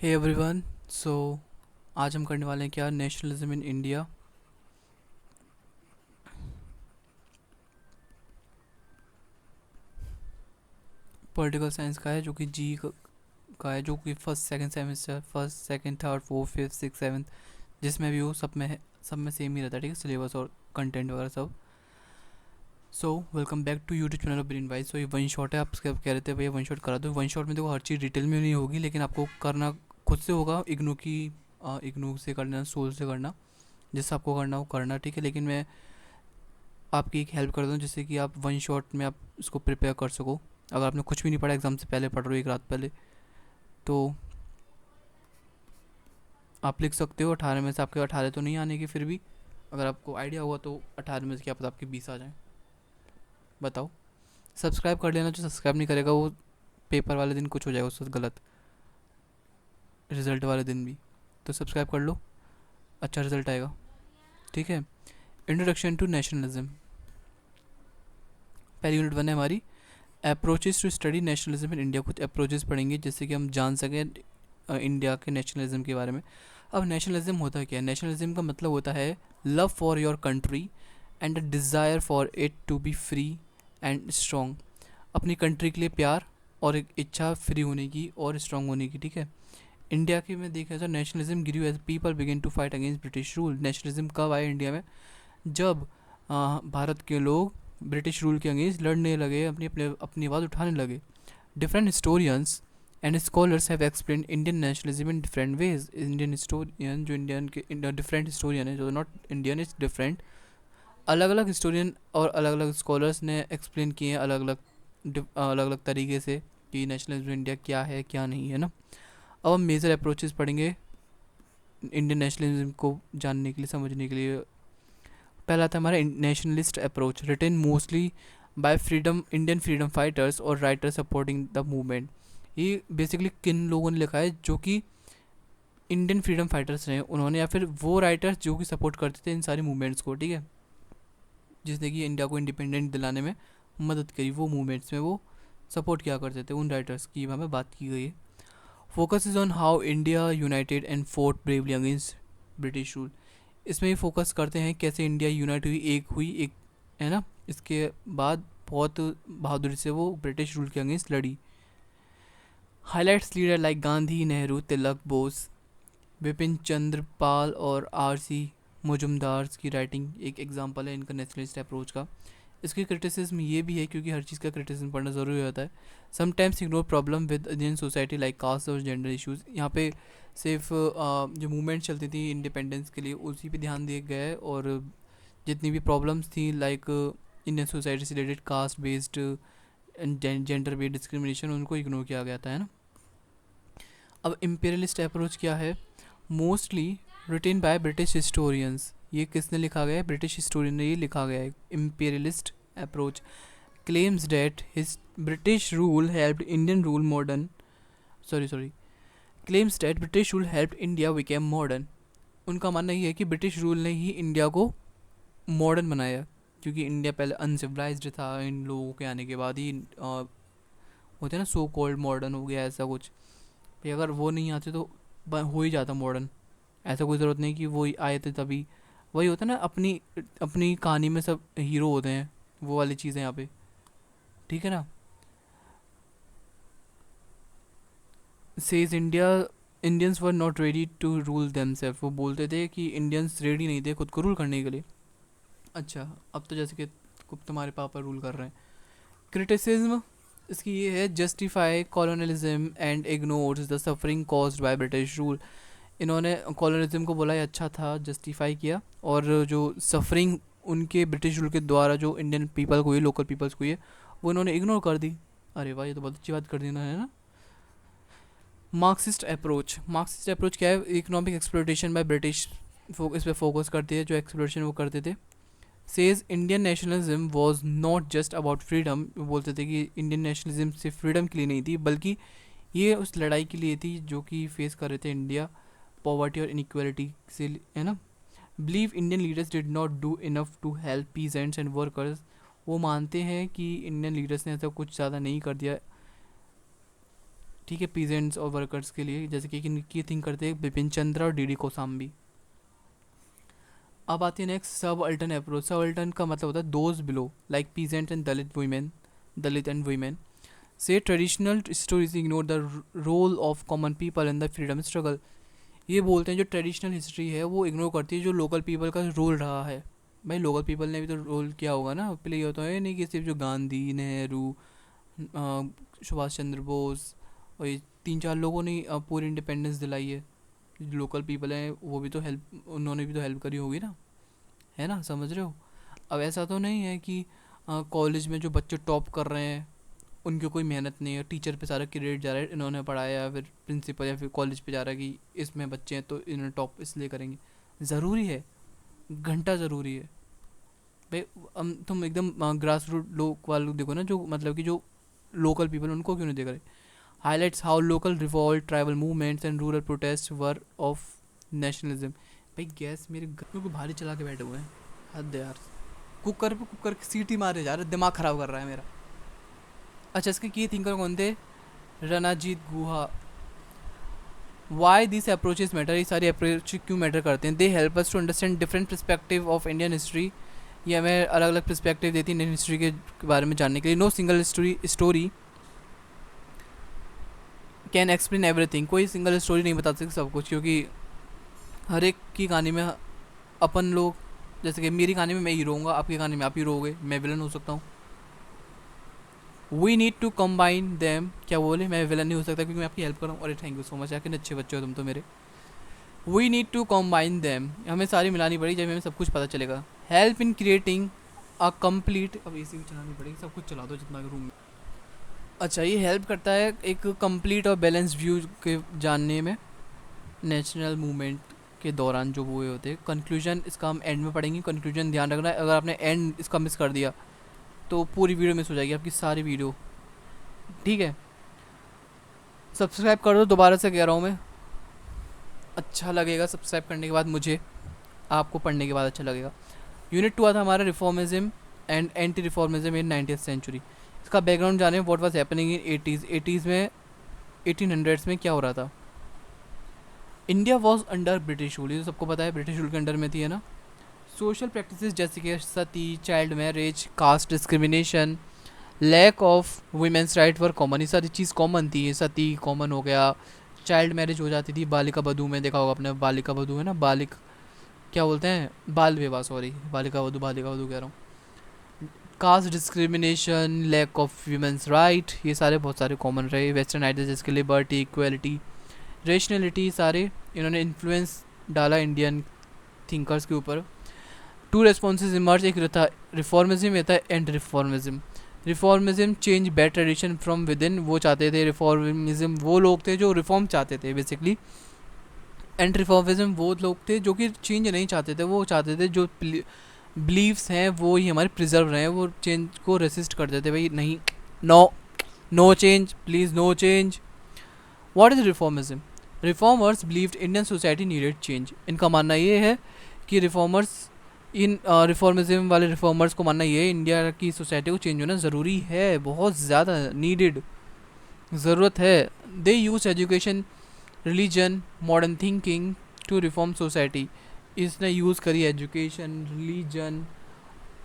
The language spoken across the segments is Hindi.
Hey everyone. सो आज हम करने वाले हैं क्या, nationalism in India. Political science का है जो कि का है, जो कि first second semester, first second third fourth fifth six seventh जिसमें भी हो सब में है, सब में सेम ही रहता है। ठीक है, सिलेबस और कंटेंट वगैरह सब। So welcome back to YouTube channel of brain wise. So ये वन शॉट है, आप कह रहे थे भैया वन शॉट करा दो। वन शॉट में देखो हर चीज़ डिटेल में नहीं होगी, लेकिन आपको करना खुद से होगा। इग्नू से करना, सोल से करना, जिससे आपको करना वो करना। ठीक है, लेकिन मैं आपकी एक हेल्प कर दूँ जिससे कि आप वन शॉट में आप इसको प्रिपेयर कर सको। अगर आपने कुछ भी नहीं पढ़ा, एग्ज़ाम से पहले पढ़ रहे हो एक रात पहले, तो आप लिख सकते हो। 18 में से आपके 18 तो नहीं आने की, फिर भी अगर आपको आइडिया होगा तो 18 में से क्या पता आपके 20 आ जाएँ। बताओ। सब्सक्राइब कर लेना, जो सब्सक्राइब नहीं करेगा वो पेपर वाले दिन कुछ हो जाएगा उससे गलत, रिजल्ट वाले दिन भी। तो सब्सक्राइब कर लो, अच्छा रिजल्ट आएगा। ठीक है। इंट्रोडक्शन टू नेशनलिज्म, पहली यूनिट 1 है हमारी, approaches to study nationalism in India. कुछ अप्रोचेस पढ़ेंगे जिससे कि हम जान सकें इंडिया के नेशनलिज्म के बारे में। अब नेशनलिज्म होता क्या है? नेशनलिज्म का मतलब होता है love for your country and a desire for it to be free and strong. अपनी कंट्री के लिए प्यार और एक इच्छा फ्री होने की और स्ट्रॉन्ग होने की। ठीक है। इंडिया के में देखा तो nationalism grew as people begin to fight against British rule. Nationalism कब आया इंडिया में? जब भारत के लोग ब्रिटिश रूल के अगेंस्ट लड़ने लगे, अपनी आवाज़ उठाने लगे। Different historians and scholars have explain Indian nationalism in different ways. Indian historian, जो इंडियन के डिफरेंट हिस्टोरियन है, जो नॉट इंडियन इज डिफरेंट, अलग अलग हिस्टोरियन और अलग अलग स्कॉलर्स ने एक्सप्लेन किए हैं अलग अलग तरीके से कि नेशनलिज्म इंडिया क्या है क्या नहीं है ना। अब हम मेजर अप्रोचेस पढ़ेंगे इंडियन नेशनलिज्म को जानने के लिए, समझने के लिए। पहला था हमारा nationalist approach, written mostly by freedom Indian freedom fighters और राइटर्स सपोर्टिंग द मूवमेंट। ये बेसिकली किन लोगों ने लिखा है? जो कि इंडियन फ्रीडम फाइटर्स रहे उन्होंने, या फिर वो राइटर्स जो कि सपोर्ट करते थे इन सारी मूवमेंट्स को। ठीक है, जिसने कि इंडिया को इंडिपेंडेंट दिलाने में मदद करी, वो मूवमेंट्स में वो सपोर्ट किया करते थे, उन राइटर्स की हमें बात की गई है। Focus is on how India United and fort bravely against British rule. इसमें ही फोकस करते हैं कैसे इंडिया यूनाइट हुई, एक है ना। इसके बाद बहुत बहादुरी से वो ब्रिटिश रूल के अगेंस्ट लड़ी। Highlights leader like Gandhi, Nehru, Tilak, Bose, Bipin Chandra Pal और आर.सी. मुजुमदार की राइटिंग एक एग्जांपल है इनका नेशनलिस्ट अप्रोच का। इसकी क्रिटिसिज्म ये भी है, क्योंकि हर चीज़ का क्रिटिसिज्म पढ़ना ज़रूरी होता है। Sometimes ignore problem with Indian society like caste और जेंडर इश्यूज़। यहाँ पे सिर्फ जो मूवमेंट चलती थी इंडिपेंडेंस के लिए उसी पे ध्यान दिया गया है, और जितनी भी प्रॉब्लम्स थी लाइक इंडियन सोसाइटी से related, caste based, gender based discrimination, उनको इग्नोर किया गया था, है ना। अब इम्पेरियलिस्ट अप्रोच क्या है? Mostly written by British historians. ये किसने लिखा गया है? ब्रिटिश हिस्टोरियन ने ये लिखा गया है। Imperialist approach claims that his British rule helped Indian rule modern sorry claims that British rule helped India became modern। उनका मानना ये है कि ब्रिटिश रूल ने ही इंडिया को मॉडर्न बनाया, क्योंकि इंडिया पहले अनसिविलाइज्ड था। इन लोगों के आने के बाद ही होते हैं ना, सो कॉल्ड मॉडर्न हो गया, ऐसा कुछ भी। अगर वो नहीं आते तो हो ही जाता मॉडर्न। ऐसा कोई ज़रूरत नहीं कि वो आए थे तभी। वही होता है ना, अपनी अपनी कहानी में सब हीरो होते हैं, वो वाली चीज़ें यहाँ पे। ठीक है ना। Says India Indians were not ready to rule themselves. वो बोलते थे कि इंडियंस रेडी नहीं थे खुद को रूल करने के लिए। अच्छा, अब तो जैसे कि तुम्हारे पापा रूल कर रहे हैं। क्रिटिसिज्म इसकी ये है, justify colonialism and ignores the suffering caused by British rule. इन्होंने कॉलोनलिज्म को बोला अच्छा था, जस्टिफाई किया, और जो सफरिंग उनके ब्रिटिश रूल के द्वारा जो इंडियन पीपल को हुई, लोकल पीपल्स को हुई है, वो इन्होंने इग्नोर कर दी। अरे वाह, ये तो बहुत अच्छी बात कर दी इन्होंने, है ना। मार्क्सिस्ट अप्रोच क्या है? इकोनॉमिक एक्सप्लोइटेशन बाय ब्रिटिश, इस पर फोकस करती है, जो एक्सप्लोइटेशन वो करते थे। Says Indian nationalism was not just about freedom. बोलते थे कि इंडियन नेशनलिज्म सिर्फ फ्रीडम के लिए नहीं थी, बल्कि ये उस लड़ाई के लिए थी जो कि फेस कर रहे थे इंडिया, पॉवर्टी और इनइक्वालिटी से, है ना। Believe Indian leaders did not do enough to help peasants and workers. वो मानते हैं कि इंडियन लीडर्स ने ऐसा कुछ ज़्यादा नहीं कर दिया ठीक है, पीजेंट्स और वर्कर्स के लिए, जैसे कि इनकी थिंक करते हैं बिपिन चंद्र और डीडी कोसाम्बी। अब आती है नेक्स्ट सब अल्टर्न अप्रोच। सब अल्टर्न का मतलब होता है those below like peasant and Dalit and women से traditional stories ignore the role of common people in the freedom struggle. ये बोलते हैं जो ट्रेडिशनल हिस्ट्री है वो इग्नोर करती है जो लोकल पीपल का रोल रहा है। भाई लोकल पीपल ने भी तो रोल किया होगा ना, प्ले होता है नहीं कि सिर्फ जो गांधी, नेहरू, सुभाष चंद्र बोस और ये 3-4 लोगों ने पूरी इंडिपेंडेंस दिलाई है। जो लोकल पीपल हैं वो भी तो हेल्प, उन्होंने भी तो हेल्प करी होगी ना, है ना, समझ रहे हो। अब ऐसा तो नहीं है कि कॉलेज में जो बच्चे टॉप कर रहे हैं उनकी कोई मेहनत नहीं है, टीचर पे सारा क्रेडिट जा रहा है, इन्होंने पढ़ाया, या फिर प्रिंसिपल या फिर कॉलेज पे जा रहा है कि इसमें बच्चे हैं तो इन्होंने टॉप इसलिए करेंगे। ज़रूरी है, घंटा ज़रूरी है भाई। तुम एकदम ग्रास रूट लोग वालों देखो ना, जो मतलब कि जो लोकल पीपल, उनको क्यों नहीं देख रहे। Highlights how local revolt, tribal movements and rural protest were of nationalism. भाई गैस मेरे घर को भारी चला के बैठे हुए हैं, हद है यार। कुकर पे कुकर की सीटी मारे जा रहे, दिमाग ख़राब कर रहा है मेरा। अच्छा, इसके की थिंकर कौन थे? Ranajit Guha. Why this approaches matter, ये सारी अप्रोच क्यों मैटर करते हैं? They help us to understand different perspective of Indian history. ये हमें अलग अलग पर्सपेक्टिव देती है इंडियन हिस्ट्री के बारे में जानने के लिए। No single story can explain everything. कोई सिंगल स्टोरी नहीं बता सकती सब कुछ, क्योंकि हर एक की कहानी में अपन लोग, जैसे कि मेरी कहानी में मैं हीरो होऊंगा, आपकी कहानी में आप हीरो होगे, मैं विलन हो सकता हूँ। We need to combine them. क्या बोले, मैं विलन नहीं हो सकता क्योंकि मैं आपकी हेल्प कर रहा हूँ। अरे थैंक यू सो मच यार, कितने अच्छे बच्चे हो तुम तो मेरे। We need to combine them, हमें सारी मिलानी पड़ेगी जब हमें सब कुछ पता चलेगा। Help in creating a complete, अब एसी भी चलानी पड़ेगी, सब कुछ चला दो जितना रूम में। अच्छा, ये हेल्प करता है एक कंप्लीट और बैलेंस व्यू के जानने में नेशनल मूवमेंट के दौरान जो हुए होते हैं। कंक्लूजन इसका हम एंड में पढ़ेंगे। कंक्लूजन ध्यान रखना है, अगर आपने एंड इसका मिस कर दिया तो पूरी वीडियो मिस हो जाएगी, आपकी सारी वीडियो। ठीक है, सब्सक्राइब कर दो, दोबारा से कह रहा हूँ मैं। अच्छा लगेगा सब्सक्राइब करने के बाद मुझे, आपको पढ़ने के बाद अच्छा लगेगा। यूनिट 2 था हमारा reformism and anti reformism in 19th century. इसका बैकग्राउंड जाने, what was happening in 80s में, 1800s में क्या हो रहा था। India was under British rule, ये तो सबको पता है, ब्रिटिश रूल के अंडर में थी, है ना। सोशल प्रैक्टिसेस जैसे कि sati, child marriage, caste discrimination, lack of women's right were common. ये सारी चीज़ कॉमन थी। सती कॉमन हो गया, चाइल्ड मैरिज हो जाती थी, बालिका वधू में देखा होगा आपने, बालिका वधू है ना, बालिक क्या बोलते हैं, बाल विवाह, सॉरी बालिका वधू कह रहा हूँ। Caste discrimination, lack of women's right, ये सारे बहुत सारे कॉमन रहे। वेस्टर्न आइडियाज जैसे लिबर्टी, इक्वलिटी, रेशनलिटी, सारे इन्होंने इन्फ्लुएंस डाला इंडियन थिंकर्स के ऊपर। 2 रेस्पॉन्सेज इमर्ज, एक था रिफॉर्मिज्म, था and reformism. Reformism change bad tradition from within, वो चाहते थे। रिफॉर्मिज्म वो लोग थे जो रिफॉर्म चाहते थे बेसिकली। एंड रिफॉर्मिज्म वो लोग थे जो कि चेंज नहीं चाहते थे, वो चाहते थे जो बिलीव्स हैं वो ही हमारे प्रिजर्व रहे हैं, वो चेंज को रेसिस्ट करते थे। भाई नहीं, no change please, no change. What is reformism? Reformers believed Indian society needed change. इनका मानना ये है कि रिफॉर्मिज्म वाले रिफॉर्मर्स को मानना ये है इंडिया की सोसाइटी को चेंज होना ज़रूरी है, बहुत ज़्यादा नीडेड, ज़रूरत है। They use education, religion, modern thinking to reform society. इसने यूज़ करी एजुकेशन, रिलीजन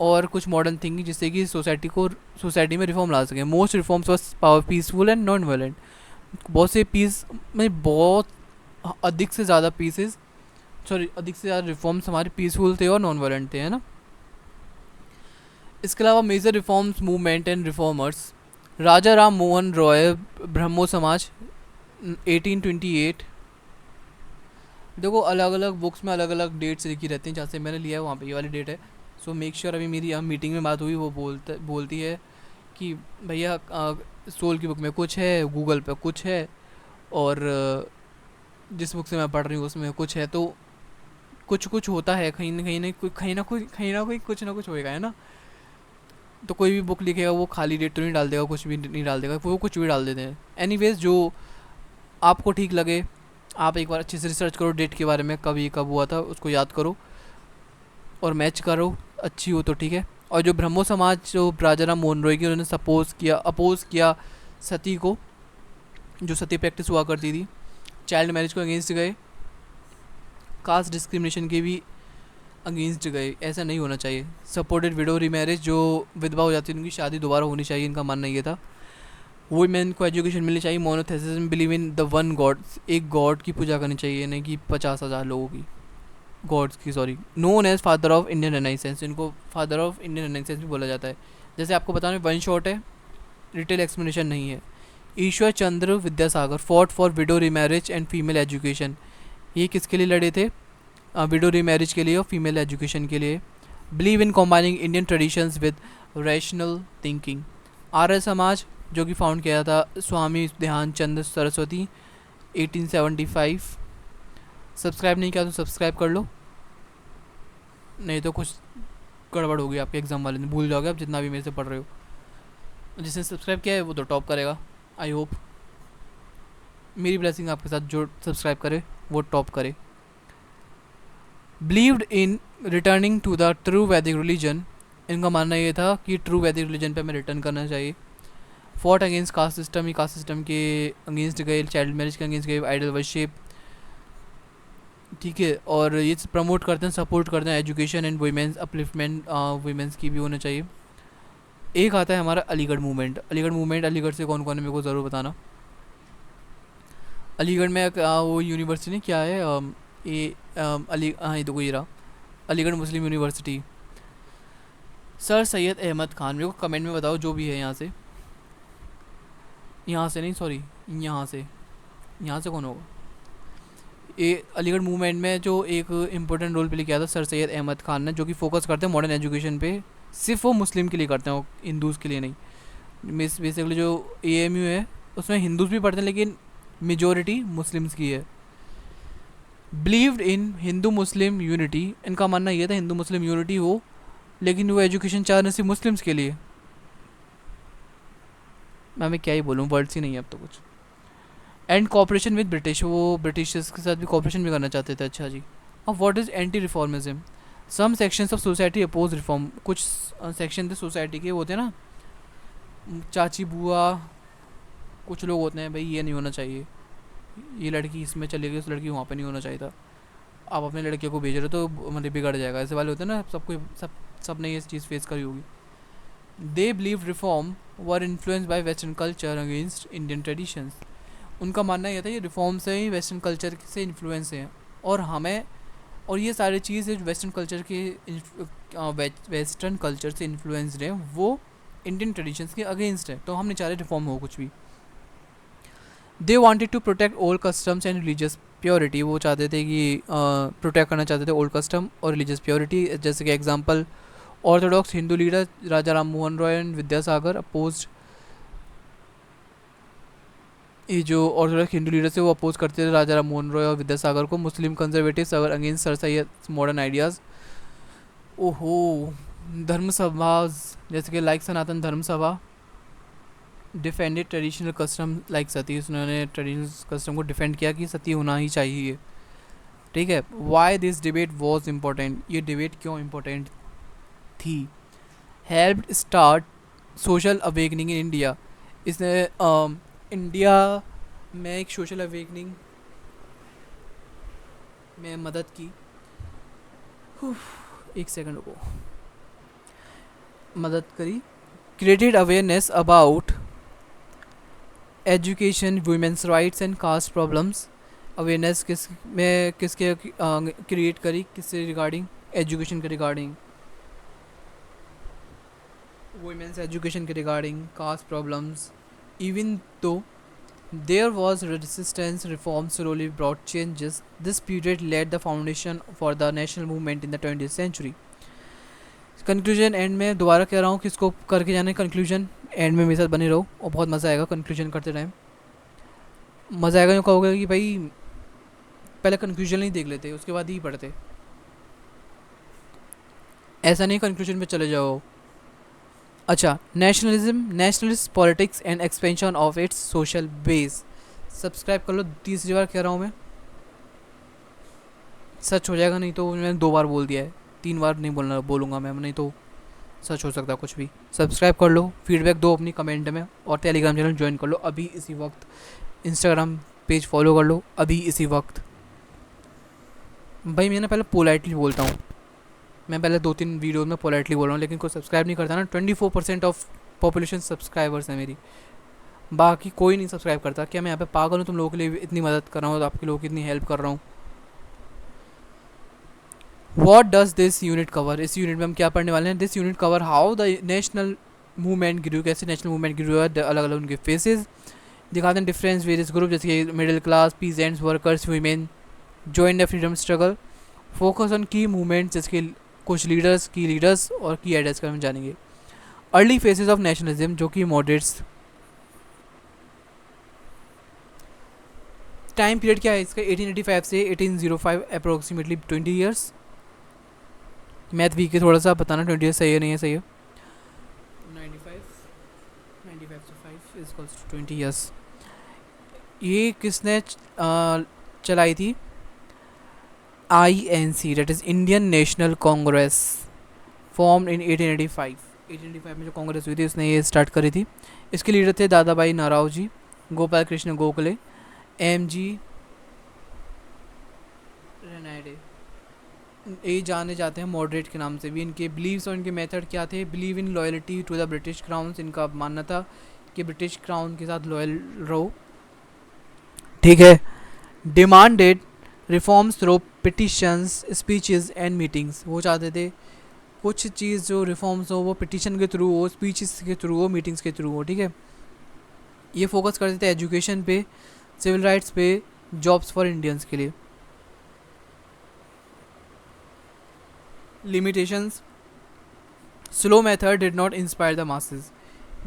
और कुछ मॉडर्न थिंकिंग जिससे कि सोसाइटी में रिफॉर्म ला सकें। Most reforms was power peaceful and non violent. बहुत से पीस में बहुत अधिक से ज़्यादा रिफॉर्म्स हमारे पीसफुल थे और नॉन वायलेंट थे, है ना। इसके अलावा major reforms movement and reformers, Raja Ram Mohan Roy, Brahmo Samaj, 1828। देखो अलग अलग बुक्स में अलग अलग डेट्स लिखी रहती हैं, जहाँ से मैंने लिया है वहाँ पे ये वाली डेट है। सो मेक श्योर, अभी मेरी यहाँ मीटिंग में बात हुई, वो बोलती है कि भैया सोल की बुक में कुछ है, गूगल पे कुछ है, और जिस बुक से मैं पढ़ रही हूँ उसमें कुछ है, तो कुछ होता है, कहीं ना कुछ होएगा, है ना। तो कोई भी बुक लिखेगा वो खाली डेट तो नहीं डाल देगा, कुछ भी नहीं डाल देगा, वो कुछ भी डाल देते हैं। एनीवेज जो आपको ठीक लगे, आप एक बार अच्छे से रिसर्च करो डेट के बारे में, कब हुआ था उसको याद करो और मैच करो, अच्छी हो तो ठीक है। और जो ब्रह्मो समाज, जो राजा राम मोहन रॉय की, उन्होंने अपोज किया सती को, जो सती प्रैक्टिस हुआ करती थी, चाइल्ड मैरिज को अगेंस्ट गए, कास्ट डिस्क्रिमिनेशन के भी अगेंस्ट गए, ऐसा नहीं होना चाहिए। सपोर्टेड विडो रीमैरिज, जो विधवा हो जाती है उनकी शादी दोबारा होनी चाहिए, इनका मानना ये था। वुमेन को एजुकेशन मिलनी चाहिए। Monotheism, believe in the one God, एक गॉड की पूजा करनी चाहिए, नहीं कि 50,000 लोगों की गॉड्स की, sorry. Known as father of Indian renaissance, इनको फादर ऑफ इंडियन रेनेसेंस भी बोला जाता है। जैसे आपको बताना वन शॉट है, डिटेल एक्सप्लेनेशन नहीं है। Ishwar Chandra Vidyasagar fought for widow remarriage and female education, ये किसके लिए लड़े थे? विडो रीमैरिज के लिए और फीमेल एजुकेशन के लिए। Believe in combining Indian traditions with rational thinking. Arya Samaj, जो कि फाउंड किया था स्वामी ध्यानचंद सरस्वती 1875। सब्सक्राइब नहीं किया तो सब्सक्राइब कर लो, नहीं तो कुछ गड़बड़ होगी आपके एग्ज़ाम वाले दिन, भूल जाओगे आप जितना भी मेरे से पढ़ रहे हो। जिसने सब्सक्राइब किया है वो तो टॉप करेगा, आई होप। मेरी ब्लेसिंग आपके साथ, जो सब्सक्राइब करे वो टॉप करे। Believed in returning to the true Vedic religion, इनका मानना ये था कि ट्रू वैदिक रिलीजन पे हमें रिटर्न करना चाहिए। फॉट अगेंस्ट कास्ट सिस्टम, ये कास्ट सिस्टम के अगेंस्ट गए, चाइल्ड मैरिज के अगेंस्ट गए, आइडल वर्शिप, ठीक है। और ये प्रमोट करते हैं, सपोर्ट करते हैं education and women's upliftment, women's की भी होना चाहिए। एक आता है हमारा अलीगढ़ मूवमेंट। अलीगढ़ मूवमेंट, अलीगढ़ से कौन कौन है मेरे को ज़रूर बताना। अलीगढ़ में वो यूनिवर्सिटी नहीं, क्या है ये अली, हाँ ये देखो ये रहा, अलीगढ़ मुस्लिम यूनिवर्सिटी। सर सैयद अहमद खान, मेरे को कमेंट में बताओ जो भी है यहाँ से, यहाँ से नहीं सॉरी, यहाँ से कौन होगा? ये अलीगढ़ मूवमेंट में जो एक इम्पोर्टेंट रोल प्ले किया था सर सैयद अहमद खान ने, जो कि फोकस करते हैं मॉडर्न एजुकेशन पे, सिर्फ वो मुस्लिम के लिए करते हैं, वो हिंदूज़ के लिए नहीं। बेसिकली जो AMU है उसमें हिंदूज़ भी पढ़ते हैं, लेकिन मेजॉरिटी मुस्लिम्स की है। Believed in Hindu Muslim unity, इनका मानना ये था हिंदू मुस्लिम यूनिटी हो, लेकिन वो एजुकेशन चाह रहे सिर्फ मुस्लिम्स के लिए। मैं क्या ही बोलूँ, वर्ड्स ही नहीं है अब तो कुछ। एंड कॉपरेशन विद ब्रिटिश, वो ब्रिटिशर्स के साथ भी कॉपरेशन भी करना चाहते थे। अच्छा जी। अब what is anti reformism? Some sections of society oppose reform, कुछ सेक्शन थे सोसाइटी के, होते हैं ना चाची बुआ, कुछ लोग होते हैं भाई ये नहीं होना चाहिए, ये लड़की इसमें चली गई, उस लड़की वहाँ पे नहीं होना चाहिए था, आप अपने लड़के को भेज रहे हो तो मतलब बिगड़ जाएगा, ऐसे वाले होते हैं ना, सब ने ये चीज़ फेस करी होगी। They believe reform were influence by western culture against Indian traditions, उनका मानना ये था ये रिफॉर्म से ही वेस्टर्न कल्चर से इन्फ्लुएंस हैं, और हमें, और ये सारी चीज़ वेस्टर्न कल्चर के वेस्टर्न कल्चर से इन्फ्लुएंसड है, वो इंडियन ट्रेडिशंस के अगेंस्ट है, तो हम नहीं चाह रहे रिफॉर्म हो कुछ भी। They wanted to protect old customs and religious purity, वो चाहते थे कि प्रोटेक्ट करना चाहते थे ओल्ड कस्टम और रिलीजियस प्योरिटी। जैसे कि example, orthodox Hindu leader Raja Ram Mohan Roy and Vidyasagar opposed, ये जो ऑर्थोडॉक्स हिंदू लीडर थे वो अपोज करते थे राजा राम मोहन रॉय और विद्यासागर को। मुस्लिम कंजर्वेटिव्स अगर against sir Syed modern ideas. ओहो, धर्म सभा, जैसे कि लाइक सनातन धर्म सभा डिफेंडेड ट्रेडिशनल कस्टम लाइक सती, उन्होंने ट्रेडिशनल कस्टम को डिफेंड किया कि सती होना ही चाहिए, ठीक है। Why this debate was important, ये डिबेट क्यों इम्पोर्टेंट थी? Helped start social awakening in India, इसने इंडिया में एक सोशल अवेकनिंग में मदद की। एक सेकंड रुको, मदद करी। Created awareness about education, women's rights and caste problems, awareness किसके क्रिएट करी, किससे रिगार्डिंग? एजुकेशन के रिगार्डिंग, वुमेन्स एजुकेशन के रिगार्डिंग, कास्ट प्रॉब्लम्स। इवन तो there was resistance, reforms slowly brought changes. This period laid the foundation for the national movement in the 20th century. Conclusion and में दोबारा कह रहा हूँ किसको करके जाना है, कंक्लूजन एंड में मेरे साथ बने रहो और बहुत मज़ा आएगा कंक्लूजन करते टाइम। मज़ा आएगा, यूँ कहोगे कि भाई पहले कंक्लूजन नहीं देख लेते उसके बाद ही पढ़ते, ऐसा नहीं कंक्लूजन पे चले जाओ। अच्छा, nationalism, nationalist politics and expansion of its social base. Subscribe कर लो, 30 बार कह रहा हूँ मैं, सच हो जाएगा, नहीं तो मैंने 2 बार बोल दिया है, 3 बार नहीं बोलूँगा मैं, नहीं तो सच हो सकता कुछ भी। सब्सक्राइब कर लो, फीडबैक दो अपनी कमेंट में, और टेलीग्राम चैनल ज्वाइन कर लो अभी इसी वक्त। इंस्टाग्राम पेज फॉलो कर लो अभी इसी वक्त। भाई मैं ना पहले पोलाइटली बोलता हूँ, मैं पहले 2-3 वीडियो में पोलाइटली बोल रहा हूँ, लेकिन कोई सब्सक्राइब नहीं करता ना। 24% ऑफ पॉपुलेशन सब्सक्राइबर्स है मेरी, बाकी कोई नहीं सब्सक्राइब करता। क्या मैं यहाँ पे पागल हूँ तुम लोगों के लिए इतनी मदद कर रहा हूँ, आपके लोगों की इतनी हेल्प कर रहा हूँ। What does this unit cover, इस यूनिट में हम क्या पढ़ने वाले हैं। This unit cover how the national movement grew, कैसे नेशनल मूवमेंट ग्रू है, अलग अलग उनके फेसेस दिखाते हैं, डिफरेंस वेरियस ग्रुप जैसे कि middle class, peasants, workers, women join the freedom struggle, focus on की मूवमेंट्स जैसे कि कुछ लीडर्स, की लीडर्स और की आइडियाज़ का हम जानेंगे। अर्ली फेसेस ऑफ नेशनलिज्म जो कि मॉडरेट्स, टाइम पीरियड क्या है इसका 1885 से 1805 अप्रोक्सीमेटली 20 ईयर्स। मैथ वीक है थोड़ा सा, बताना 20 ईयर्स सही है नहीं है, सही है। 95 से 5 इज इक्वल्स टू 20 ईयर्स। ये किसने चलाई थी, INC that is Indian national Congress, formed in 1885। 1885 में जो कांग्रेस हुई थी उसने ये स्टार्ट करी थी। इसके लीडर थे दादा भाई नारावजी, गोपाल कृष्ण गोखले, MG रेनाडे, ये जाने जाते हैं मॉडरेट के नाम से भी। इनके बिलीव्स और इनके मेथड क्या थे, believe in loyalty to the British crown, इनका मानना था कि ब्रिटिश क्राउन के साथ लॉयल रहो, ठीक है। Demanded reforms through petitions, speeches and meetings, वो चाहते थे कुछ चीज़ जो रिफॉर्म्स हो वो पिटिशन के थ्रू हो, स्पीचेस के थ्रू हो, मीटिंग्स के थ्रू हो, ठीक है। ये फोकस करते थे एजुकेशन पे, सिविल राइट्स पे, जॉब्स फॉर इंडियंस के लिए। Limitations, slow method did not inspire the masses,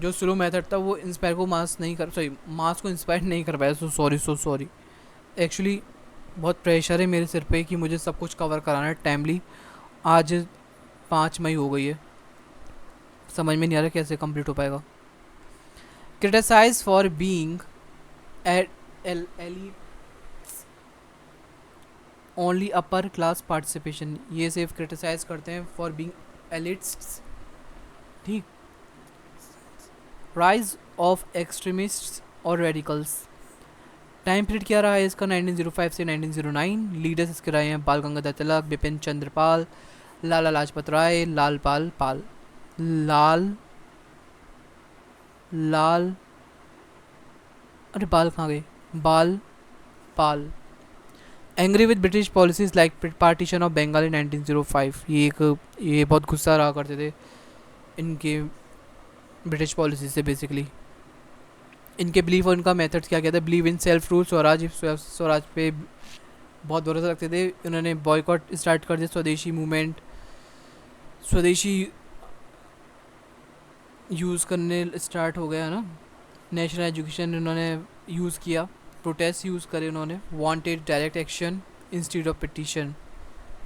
जो स्लो मेथड था वो इंस्पायर को मास नहीं कर, सॉरी मास को इंस्पायर नहीं कर पाया। सो सॉरी एक्चुअली बहुत प्रेशर है मेरे सिर पे कि मुझे सब कुछ कवर कराना है टाइमली। आज 5 मई हो गई है, समझ में नहीं आ रहा कैसे कंप्लीट हो पाएगा। Criticise for being at only upper class participation, ये सिर्फ क्रिटिसाइज करते हैं फॉर बीइंग एलिट्स, ठीक। राइज ऑफ एक्सट्रीमिस्ट्स और रेडिकल्स, टाइम पीरियड क्या रहा है इसका 1905 से 1909। लीडर्स इसके रहे हैं बाल गंगाधर तिलक, बिपिन चंद्र पाल, लाला लाजपत राय, लाल अरे बाल कहाँ गए, Bal Pal. Angry with British policies like partition of Bengal in 1905, ये बहुत गुस्सा रहा करते थे इनके ब्रिटिश पॉलिसी से। बेसिकली इनके बिलीव और इनका मेथड क्या था, believe in self rule, swaraj पे बहुत भरोसा रखते थे। उन्होंने बॉयकॉट स्टार्ट कर दिया, स्वदेशी मूवमेंट, स्वदेशी यूज़ करने स्टार्ट हो गया ना। नेशनल एजुकेशन इन्होंने यूज़ किया, प्रोटेस्ट यूज़ करे उन्होंने। Wanted direct action instead of petition,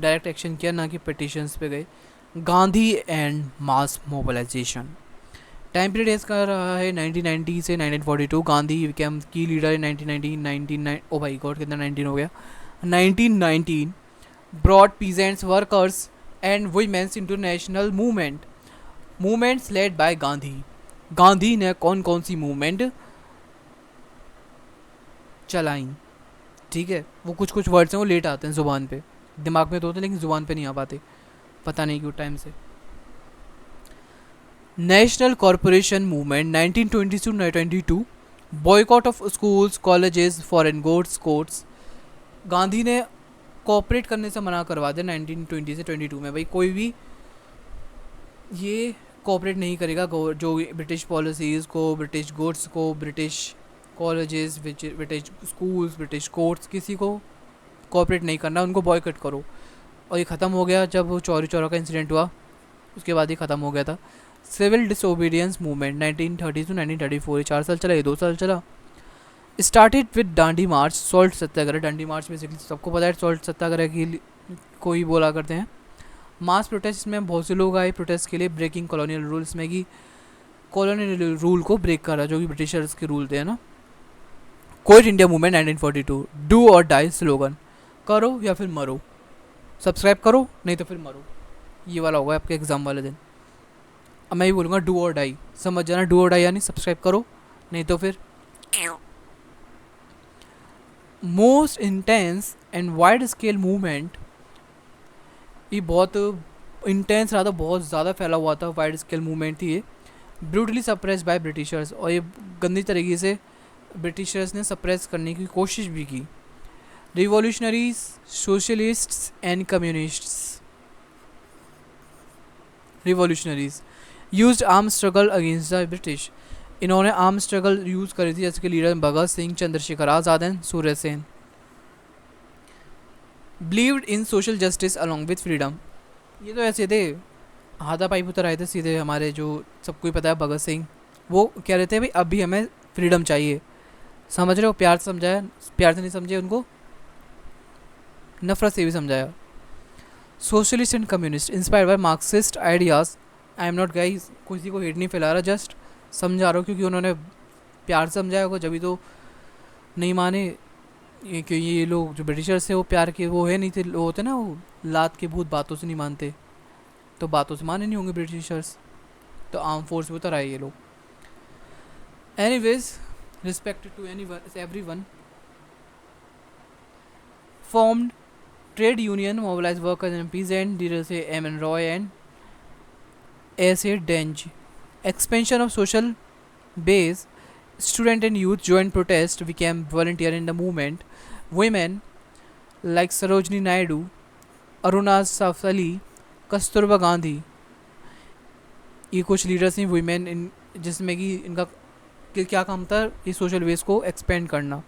direct action किया ना कि पिटिशंस पे गए। Gandhi and mass mobilisation, time period इसका रहा है 1990 से 1942। Gandhi became the leader in 1919 ओ भाई गॉड कितना 19 हो गया, 1919 broad peasants, workers and women's into national movements led by Gandhi ने कौन कौन सी मूवमेंट चलाई, ठीक है। वो कुछ वर्ड्स हैं वो लेट आते हैं ज़ुबान पे, दिमाग में तो होते हैं लेकिन ज़ुबान पे नहीं आ पाते, पता नहीं क्यों टाइम से। National corporation movement 1920 to 1922, boycott of schools, colleges, foreign goods, courts. Gandhi ने कॉपरेट करने से मना करवा दिया 1920 से 22 में, भाई कोई भी ये कॉपरेट नहीं करेगा जो ब्रिटिश पॉलिसीज़ को, ब्रिटिश गुड्स को, British colleges, British schools, British courts, किसी को कॉपरेट नहीं करना, उनको बॉयकॉट करो। और ये ख़त्म हो गया जब चौरी चौरा का इंसिडेंट हुआ, उसके बाद ही ख़त्म हो गया था। सिविल डिसोबीडियंस मूवमेंट 1930 to 1934, 4 साल चला, ये 2 साल चला। Started with Dandi March, salt Satyagraha. Dandi March basically सबको पता है सॉल्ट सत्याग्रह की कोई बोला करते हैं। मास प्रोटेस्ट में बहुत से लोग आए प्रोटेस्ट के लिए। ब्रेकिंग कॉलोनियल रूल्स में कि कॉलोनियल रूल को ब्रेक करा जो कि ब्रिटिशर्स के रूल थे ना। क्विट इंडिया मूवमेंट 1942, डू और डाई स्लोगन, करो या फिर मरो, सब्सक्राइब करो नहीं तो फिर मरो, ये वाला होगा आपके एग्ज़ाम वाले दिन। अब मैं ही बोलूँगा डू और डाई, समझ जाना, डू और डाई यानी सब्सक्राइब करो नहीं तो फिर most intense and wide scale movement, ये बहुत इंटेंस रहा था, बहुत ज़्यादा फैला हुआ था, वाइड स्केल मूवमेंट थी ये, ब्रूटली सप्रेस बाय ब्रिटिशर्स, और ये गंदी तरीके से ब्रिटिशर्स ने सप्रेस करने की कोशिश भी की। Revolutionaries, socialists and communists. Revolutionaries used arm struggle against the British, इन्होंने आर्म स्ट्रगल यूज़ करी थी, जैसे कि leader Bhagat Singh, Chandrashekhar Azad and Surya Sen. Believed in social justice along with freedom, ये तो ऐसे थे हाथापाई उतर आए थे सीधे, हमारे जो सबको ही पता है भगत सिंह, वो कह रहे थे भाई अभी हमें फ्रीडम चाहिए, समझ रहे हो, प्यार से समझाया, प्यार से नहीं समझे उनको, नफरत से भी समझाया। Socialist and communist inspired by Marxist ideas, I am not guys किसी को हेट नहीं फैला रहा, जस्ट समझा रहा हूँ क्योंकि उन्होंने प्यार से समझाया होगा, जब तो नहीं माने ये, कि ये लोग जो ब्रिटिशर्स थे वो प्यार के वो है नहीं थे, वो होते ना वो लात के भूत, बातों से नहीं मानते, तो बातों से माने नहीं होंगे ब्रिटिशर्स, तो आर्म फोर्स में उतर आए ये लोग। Anyways, respected to everyone, formed trade union, mobilized workers and peasant leaders say M. N. Roy and S. A. Denge. Expansion of social base, student and youth joined protest, became volunteer in the movement. Women like Sarojini Naidu, Aruna Saif Ali, Kasturba Gandhi, ये कुछ लीडर्स हैं वुमेन इन, जिसमें कि इनका क्या काम था, ये सोशल बेस को एक्सपेंड करना।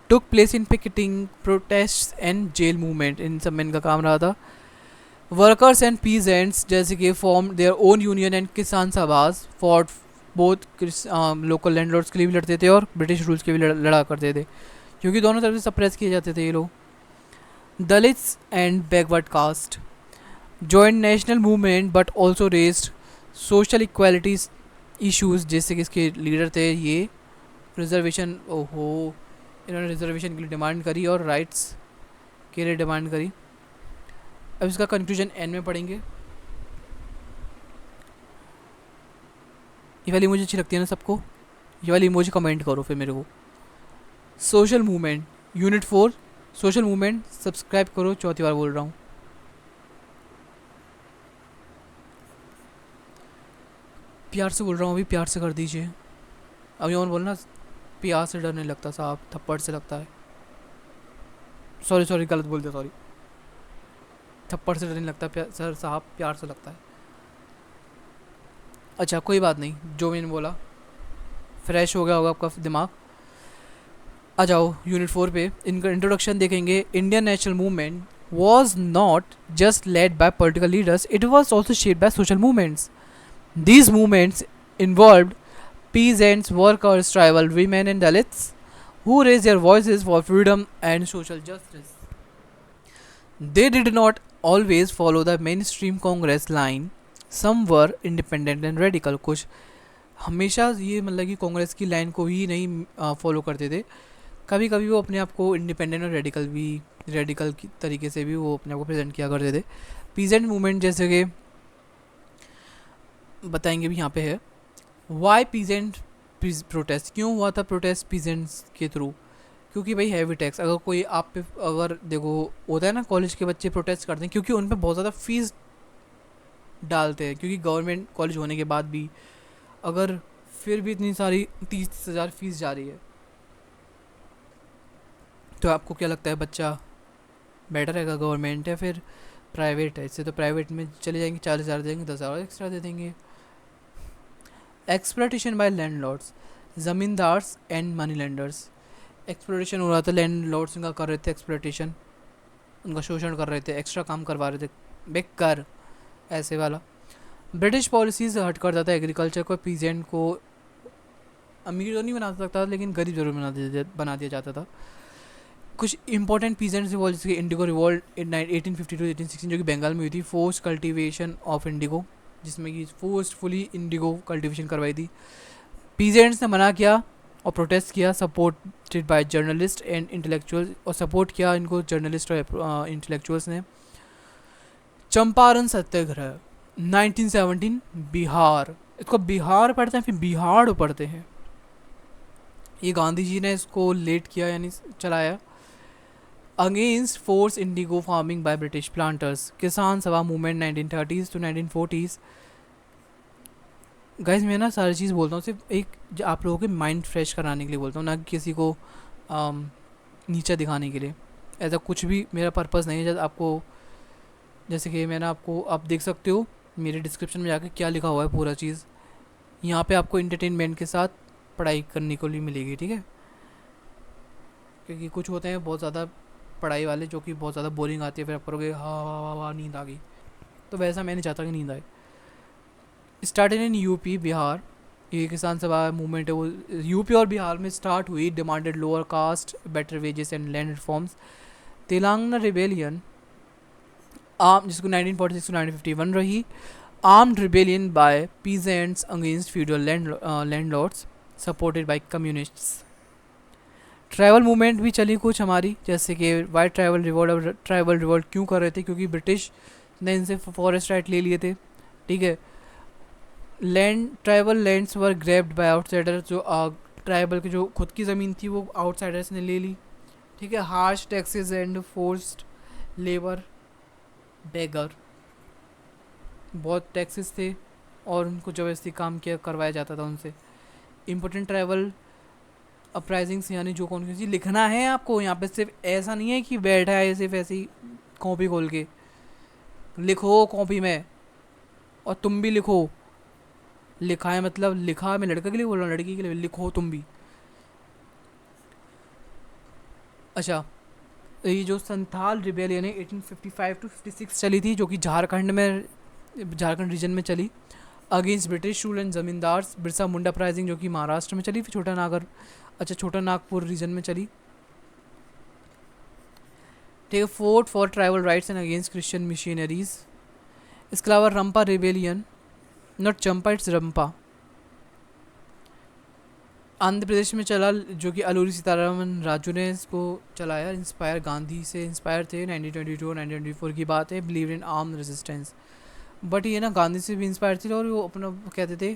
Took place in picketing, protest and jail movement, इन सब में इनका काम रहा था। वर्कर्स एंड पीजेंट्स जैसे कि form their own union and किसान सभाज, फॉर बोथ लोकल लैंडलॉर्ड्स के लिए भी लड़ते थे और ब्रिटिश रूल्स के भी लड़ा करते थे, क्योंकि दोनों तरफ से सप्रेस किए जाते थे ये लोग। Dalits and backward caste joint national movement but also raised social equalities issues, जैसे कि इसके लीडर थे ये रिजर्वेशन, ओहो, इन्होंने रिजर्वेशन के लिए डिमांड करी और राइट्स के लिए डिमांड करी। अब इसका कंक्लूजन एंड में पढ़ेंगे। ये वाली मुझे अच्छी लगती है ना सबको, ये वाली मुझे कमेंट करो फिर मेरे को। Social movement unit 4 social movement, subscribe करो, चौथी बार बोल रहा हूँ। प्यार से बोल रहा हूँ, अभी प्यार से कर दीजिए। अब ये बोलना प्यार से डर नहीं लगता साहब, थप्पड़ से लगता है। सॉरी गलत बोल दिया, सॉरी, थप्पड़ से डर नहीं लगता सर साहब, प्यार से लगता है। अच्छा कोई बात नहीं, जो मैंने बोला फ्रेश हो गया होगा आपका दिमाग। आ जाओ यूनिट 4 पे, इनका इंट्रोडक्शन देखेंगे। Indian national movement was not just led by political leaders, it was also shaped by social movements. These movements involved peasants, workers, tribal women and Dalits who raised their voices for freedom and social justice. They did not always follow the mainstream Congress line. Some were independent and radical. कुछ हमेशा ये मतलब कि कांग्रेस की लाइन को ही नहीं फॉलो करते थे, कभी कभी वो अपने आप को इंडिपेंडेंट और रेडिकल की तरीके से भी वो अपने आप को प्रेजेंट किया करते थे। पीजेंट मूवमेंट जैसे कि बताएंगे भी यहाँ पे है। वाई पीजेंट प्रोटेस्ट, क्यों हुआ था प्रोटेस्ट पीजेंट्स के थ्रू? क्योंकि भाई हैवी टैक्स, अगर कोई आप पे अगर देखो होता है ना, कॉलेज के बच्चे प्रोटेस्ट करते हैं क्योंकि उन पे बहुत ज़्यादा फीस डालते हैं, क्योंकि गवर्नमेंट कॉलेज होने के बाद भी अगर फिर भी इतनी सारी 30,000 फीस जा रही है, तो आपको क्या लगता है बच्चा बेटर है गवर्नमेंट या फिर प्राइवेट है? इससे तो प्राइवेट में चले जाएंगे, 40,000 देंगे, 10,000 एक्स्ट्रा दे देंगे। Exploitation bye landlords, zamindars and money lenders. Exploitation हो रहा था, लैंडलॉर्ड्स उनका कर रहे थे एक्सप्लॉयटेशन, उनका शोषण कर रहे थे, एक्स्ट्रा काम करवा रहे थे, बेकार ऐसे वाला। ब्रिटिश पॉलिसीज़ हट करता था एग्रीकल्चर को, पीजेंट को अमीर तो नहीं बना सकता लेकिन गरीब जरूर बना दिया जाता था। कुछ इंपॉर्टेंट पीजेंट्स रिवॉल्ट जैसे इंडिगो रिवॉल्ट इन 1852-1816 जो कि बंगाल में हुई थी। फोर्स कल्टीवेशन ऑफ इंडिगो, जिसमें कि फोर्सफुली इंडिगो कल्टीवेशन करवाई थी। पीजेंट्स ने मना किया और प्रोटेस्ट किया, supported by journalist and intellectual, और सपोर्ट किया इनको जर्नलिस्ट और इंटेलेक्चुअल्स ने। चंपारण सत्याग्रह 1917 बिहार, इसको बिहार पढ़ते हैं फिर बिहार पढ़ते हैं, ये गांधी जी ने इसको लेट किया यानी चलाया। Against force Indigo farming by British planters, किसान सभा movement 1930s to 1940s। Guys मैं ना सारी चीज़ बोलता हूँ सिर्फ एक आप लोगों के माइंड फ्रेश कराने के लिए बोलता हूँ, ना कि किसी को नीचा दिखाने के लिए। ऐसा कुछ भी मेरा पर्पज़ नहीं है। जब आपको जैसे कि मैंने आपको आप देख सकते हो मेरे डिस्क्रिप्शन में जाकर क्या लिखा हुआ है पूरा चीज़। यहाँ पे आपको इंटरटेनमेंट के साथ पढ़ाई करने को लिए मिलेगी, ठीक है। क्योंकि कुछ होते हैं बहुत ज़्यादा पढ़ाई वाले जो कि बहुत ज़्यादा बोरिंग आती है, फिर आप करोगे हाँ वाह वाह वाह नींद आ गई। तो वैसा मैं नहीं चाहता कि नींद आए। स्टार्टेड इन यूपी बिहार, ये किसान सभा मूवमेंट है वो यूपी और बिहार में स्टार्ट हुई। Demanded lower caste, better wages and land reforms. Telangana rebellion arm, जिसको 1946 टू 1951 रही। Armed rebellion by peasants against feudal landlords supported by communists. Tribal movement भी चली कुछ हमारी, जैसे कि वाइट ट्राइबल रिवोल्ट क्यों कर रहे थे, क्योंकि ब्रिटिश ने इनसे फॉरेस्ट राइट ले लिए थे, ठीक है। ट्राइबल लैंड्स वर ग्रैब्ड बाय आउटसाइडर, जो ट्राइबल की जो खुद की ज़मीन थी वो आउटसाइडर्स ने ले ली, ठीक है। Harsh taxes and forced labour, begar, बहुत टैक्सेस थे और उनको ज़बरदस्ती काम किया करवाया जाता था उनसे। इम्पोर्टेंट ट्राइबल अपराइजिंग्स, यानी जो कौन सी लिखना है आपको यहाँ पे, सिर्फ ऐसा नहीं है कि बैठा है सिर्फ ऐसी कॉपी खोल के लिखो कॉपी में, और तुम भी लिखो। लिखा है मतलब लिखा, मैं लड़के के लिए बोल रहा हूँ, लड़की के लिए लिखो तुम भी। अच्छा, ये जो संथाल रिबेलियन है 1855 टू 56 चली थी, जो कि झारखंड रीजन में चली, against British rule and zamindars. Birsa Munda uprising जो कि महाराष्ट्र में चली, फिर छोटा नागपुर रीजन में चली, ठीक है। Fort for tribal rights and against Christian missionaries. इसके अलावा रंपा रिबेलियन, नॉट चंपा इट्स रंपा, आंध्र प्रदेश में चला, जो कि अलूरी सीतारामन राजू ने इसको चलाया। इंस्पायर गांधी से इंस्पायर थे, 1922 और 1924 की बात है। Believe in arm resistance, but ये ना गांधी से भी इंस्पायर थे और वो अपना कहते थे,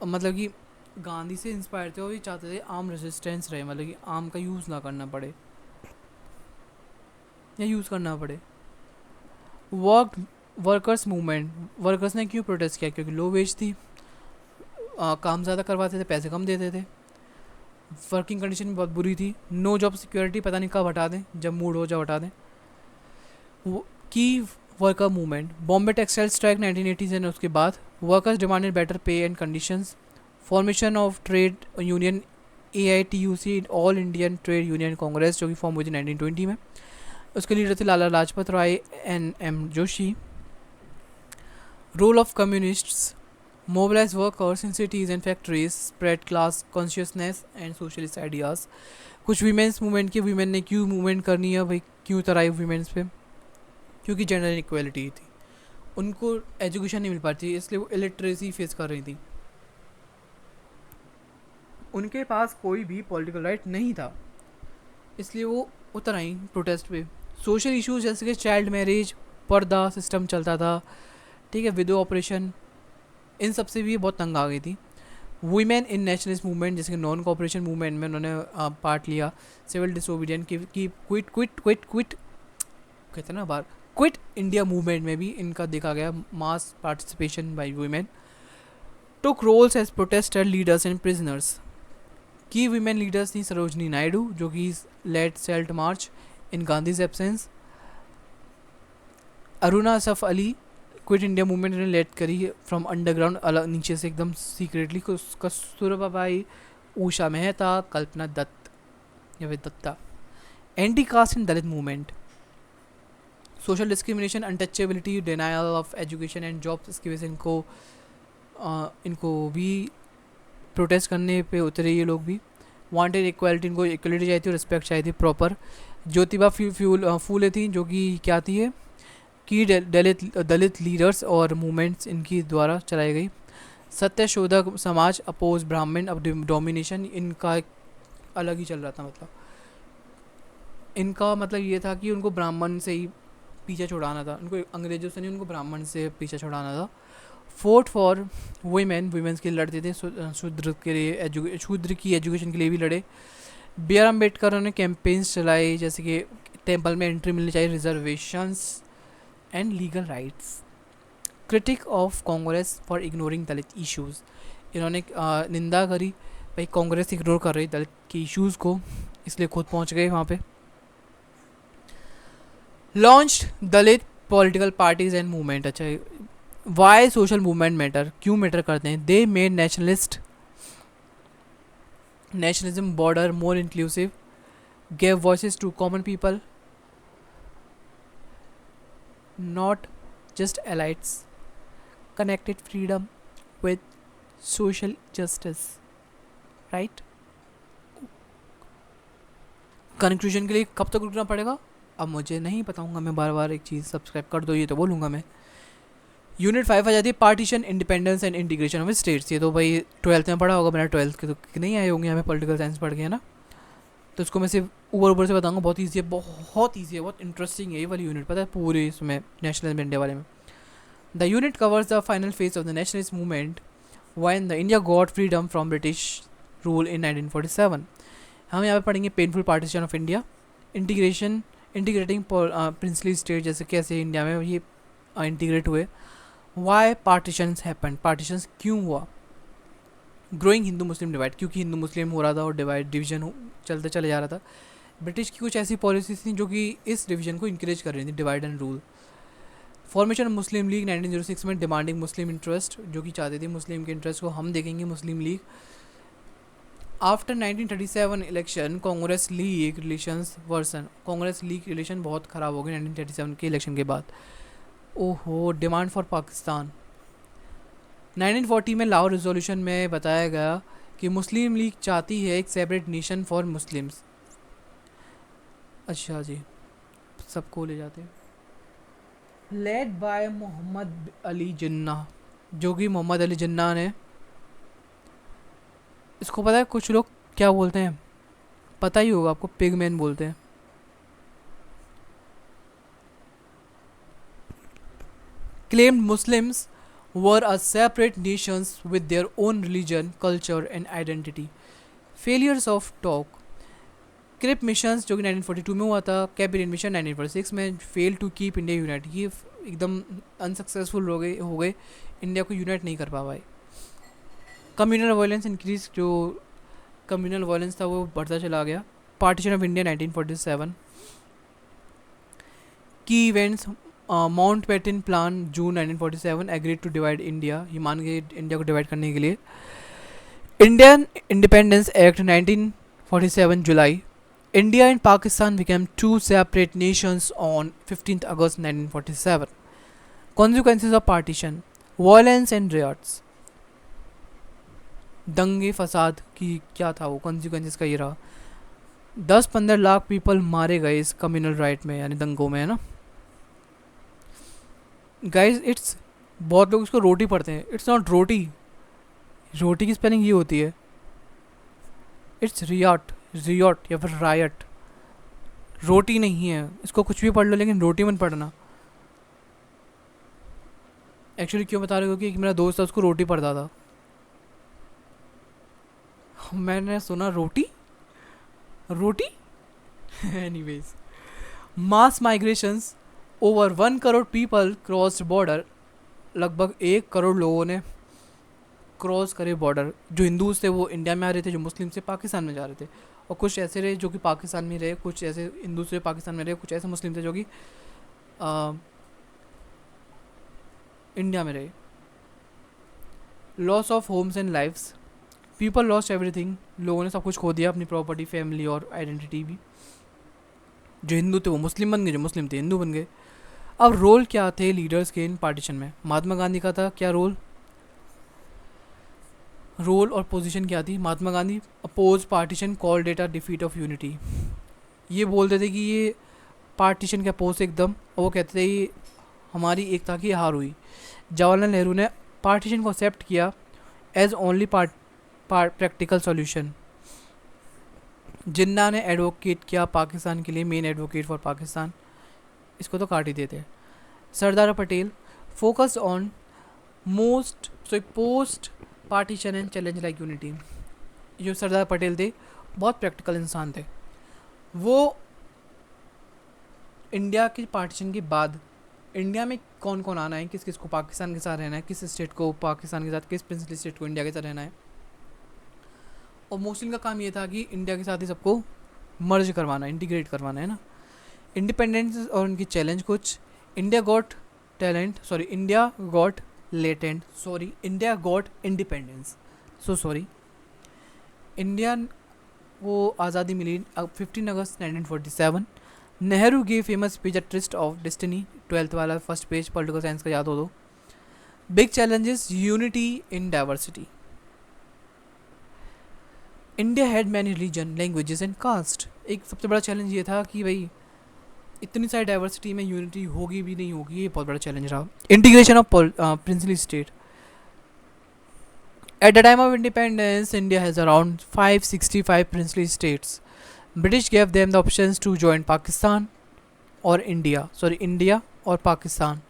मतलब कि गांधी से इंस्पायर थे और ये चाहते थे आर्म रेजिस्टेंस रहे, मतलब कि आर्म का यूज़ ना करना पड़े या यूज़ करना पड़े। वर्कर्स मूवमेंट, वर्कर्स ने क्यों प्रोटेस्ट किया, क्योंकि लो वेज थी, काम ज़्यादा करवाते थे, पैसे कम देते थे, वर्किंग कंडीशन बहुत बुरी थी, नो जॉब सिक्योरिटी, पता नहीं कब हटा दें, जब मूड हो जाए हटा दें। की worker movement, Bombay textile strike 1980s and उसके बाद वर्कर्स डिमांडेड बेटर पे and conditions. Formation of trade union AITUC, all Indian trade union Congress, जो कि फॉर्म हुई थी 1920 में। उसके लीडर थे Lala Lajpat Rai, NM Joshi. Role of communists, mobilize workers in cities and factories, spread class consciousness and socialist ideas। कुछ वीमेंस मूवमेंट की, वीमेन ने क्यों मूवमेंट करनी है भाई, क्यों तराई वीमेंस पे, क्योंकि जेंडर इक्वालिटी थी, उनको एजुकेशन नहीं मिल पाती, इसलिए वो इलिटरेसी फेस कर रही थी, उनके पास कोई भी पॉलिटिकल राइट नहीं था, इसलिए वो उतर आई प्रोटेस्ट पे। सोशल इश्यूज जैसे कि चाइल्ड मैरिज, पर्दा सिस्टम चलता था, ठीक है, विडो ऑपरेशन, इन सब से भी बहुत तंग आ गई थी। वुमेन इन नेशनलिस्ट मूवमेंट, जैसे कि नॉन कॉपरेशन मूवमेंट में उन्होंने पार्ट लिया। सिविल डिसोबीडियंट की क्विट कहते हैं ना बार, क्विट इंडिया मूवमेंट में भी इनका देखा गया mass participation by women. Took roles as protester leaders and prisoners. Key women leaders थी सरोजनी नायडू, जो कि led salt march in Gandhi's absence. Aruna Asaf Ali quit India movement ने लेड करी फ्रॉम अंडरग्राउंड, अलग नीचे से एकदम सीक्रेटली। कस्तूरबा बाई, उषा मेहता, कल्पना दत्त या फिर Dutta. Anti caste and Dalit movement, social discrimination, untouchability, denial of education and jobs, इसकी वजह से इनको भी प्रोटेस्ट करने पे उतरे ये लोग भी। वांटेड इक्वालिटी, इनको इक्वलिटी चाहिए थी, रिस्पेक्ट चाहिए थी प्रॉपर। ज्योतिबा फूले थी, जो कि क्या थी है कि दलित लीडर्स और मूवमेंट्स इनकी द्वारा चलाई गई। सत्यशोधक समाज, अपोज ब्राह्मण अब डोमिनेशन, इनका एक अलग ही चल रहा था, मतलब इनका मतलब ये था कि उनको ब्राह्मण से ही पीछे छुड़ाना था, उनको अंग्रेजों से नहीं, उनको ब्राह्मण से पीछे छुड़ाना था। फोर्ट फॉर वुमेन्स के लिए लड़ते थे, शूद्र के लिए, शूद्र की एजुकेशन के लिए भी लड़े। बी आर अम्बेडकर ने कैंपेन्स चलाए, जैसे कि टेम्पल में एंट्री मिलनी चाहिए, reservations and legal rights. Critic of Congress for ignoring Dalit issues, इन्होंने निंदा करी भाई कांग्रेस इग्नोर कर रही दलित के इश्यूज़ को, इसलिए खुद पहुंच गए वहाँ पे। Launched Dalit political parties and movement. अच्छा, वाई सोशल मूवमेंट मैटर, क्यों मैटर करते हैं? They made nationalism broader more inclusive, gave voices to common people, not just elites, connected freedom with social justice, right. Conclusion के लिए कब तक रुकना पड़ेगा अब मुझे नहीं बताऊंगा, मैं बार बार एक चीज़ सब्सक्राइब कर दो ये तो बोलूँगा मैं। यूनिट 5 आ जाती है partition, independence and integration of states. ये तो भाई 12th में पढ़ा होगा, मेरा 12th के तो नहीं आए होंगे हमें पॉलिटिकल साइंस पढ़ के, है ना। तो इसको मैं सिर्फ ऊपर से बताऊंगा, बहुत ईजी है, बहुत ईजी है, बहुत इंटरेस्टिंग है ये वाली यूनिट, पता है पूरे इसमें नेशनलिज्म इंडिया वाले में। The unit covers the final phase of the nationalist movement when the India got freedom from British rule in 1947। हम यहाँ पे पढ़ेंगे painful partition of India, integrating princely state, जैसे कैसे इंडिया में ये इंटीग्रेट हुए, वाई पार्टीशंस हैपन, पार्टीशंस क्यों हुआ, ग्रोइंग हिंदू मुस्लिम डिवाइड, क्योंकि हिंदू मुस्लिम हो रहा था और डिवीजन चलते चले जा रहा था। ब्रिटिश की कुछ ऐसी पॉलिसीज थी जो कि इस डिवीजन को इंकरेज कर रही थी, divide and rule. Formation of Muslim league 1906 में, डिमांडिंग मुस्लिम इंटरेस्ट, जो कि चाहते थे मुस्लिम के इंटरेस्ट को हम देखेंगे Muslim League. After 1937 election Congress League relations worsen, Congress League relation बहुत ख़राब हो गए 1937 के इलेक्शन के बाद। ओहो, डिमांड फॉर पाकिस्तान। 1940 में लाहौर रिजोल्यूशन में बताया गया कि मुस्लिम लीग चाहती है एक सेपरेट नेशन फॉर मुस्लिम्स। अच्छा जी, सबको ले जाते हैं। लेड बाय मोहम्मद अली जिन्ना, जो कि मोहम्मद अली जिन्ना ने, इसको पता है कुछ लोग क्या बोलते हैं, पता ही होगा आपको, पिगमैन बोलते हैं। Claimed Muslims were a separate nations with their own religion, culture and identity. Failures of talk. Cripps missions जो कि 1942 में हुआ था, कैबिनेट मिशन 1946 में, fail to keep India unite, ये एकदम अनसक्सेसफुल हो गए, इंडिया को यूनाइट नहीं कर पा पाए। कम्युनल वायलेंस इंक्रीज, जो कम्युनल वायलेंस था वो बढ़ता चला गया। Partition of India 1947। की events, Mountbatten plan June 1947, agreed to divide India, ये मान गए इंडिया को डिवाइड करने के लिए। Indian independence act 1947 July, India and Pakistan became two separate nations on 15 August 1947। Consequences of partition, violence and riots, दंगे फसाद की क्या था वो, कॉन्सिक्वेंसेस का ये रहा। 10-15 लाख पीपल मारे गए इस कम्युनल राइट में, यानी दंगों में, है ना। गाइज इट्स, बहुत लोग इसको रोटी पढ़ते हैं, इट्स नॉट रोटी, रोटी की स्पेलिंग ये होती है, इट्स रियट या फिर रायट, रोटी नहीं है, इसको कुछ भी पढ़ लो लेकिन रोटी मत पढ़ना। एक्चुअली क्यों बता रहे हो कि मेरा दोस्त था उसको रोटी पढ़ता था, मैंने सुना रोटी anyways. Mass migrations, over 1 crore people crossed border, लगभग 1 करोड़ लोगों ने क्रॉस करे बॉर्डर। जो हिंदूज थे वो इंडिया में आ रहे थे, जो मुस्लिम थे पाकिस्तान में जा रहे थे, और कुछ ऐसे रहे जो कि पाकिस्तान में रहे, कुछ ऐसे हिंदूज थे पाकिस्तान में रहे, कुछ ऐसे मुस्लिम थे जो कि इंडिया में रहे। Loss of homes and lifes, people lost everything, लोगों ने सब कुछ खो दिया, अपनी प्रॉपर्टी, फैमिली और आइडेंटिटी भी। जो हिंदू थे वो मुस्लिम बन गए, जो मुस्लिम थे हिंदू बन गए। अब रोल क्या थे लीडर्स के इन पार्टीशन में? महात्मा गांधी का था क्या रोल और पोजीशन क्या थी? Mahatma Gandhi oppose partition, call it a defeat of unity, ये बोलते थे कि ये पार्टीशन के अपोज एकदम, और वो कहते थे ये हमारी एकता की हार हुई। जवाहरलाल नेहरू ने पार्टीशन को एक्सेप्ट किया एज ओनली प्रैक्टिकल सॉल्यूशन। जिन्ना ने एडवोकेट किया पाकिस्तान के लिए, मेन एडवोकेट फॉर पाकिस्तान, इसको तो काट ही देते। Sardar Patel focus on post partition and challenge like unity. जो सरदार पटेल थे बहुत प्रैक्टिकल इंसान थे। वो इंडिया के पार्टीशन के बाद इंडिया में कौन कौन आना है, किस किस को पाकिस्तान के साथ रहना है, किस स्टेट को पाकिस्तान के साथ, किस प्रिंसिपल स्टेट को इंडिया के साथ रहना है, और मोस्टली इनका काम ये था कि इंडिया के साथ ही सबको मर्ज करवाना, इंटीग्रेट करवाना है ना। इंडिपेंडेंस और उनकी चैलेंज कुछ, इंडिया गॉट इंडिपेंडेंस, इंडिया को आज़ादी मिली 15 अगस्त 1947। Nehru gave famous speech at tryst of destiny, 12th वाला फर्स्ट पेज पॉलिटिकल साइंस का याद हो दो। Big challenges, unity in diversity. India had many religion, languages and caste. एक सबसे बड़ा चैलेंज ये था कि भाई इतनी सारी डाइवर्सिटी में यूनिटी होगी भी नहीं होगी, ये बहुत बड़ा चैलेंज रहा। Integration of princely state. At the time of independence, India has around 565 princely states. British gave them the options to join Pakistan or India और पाकिस्तान,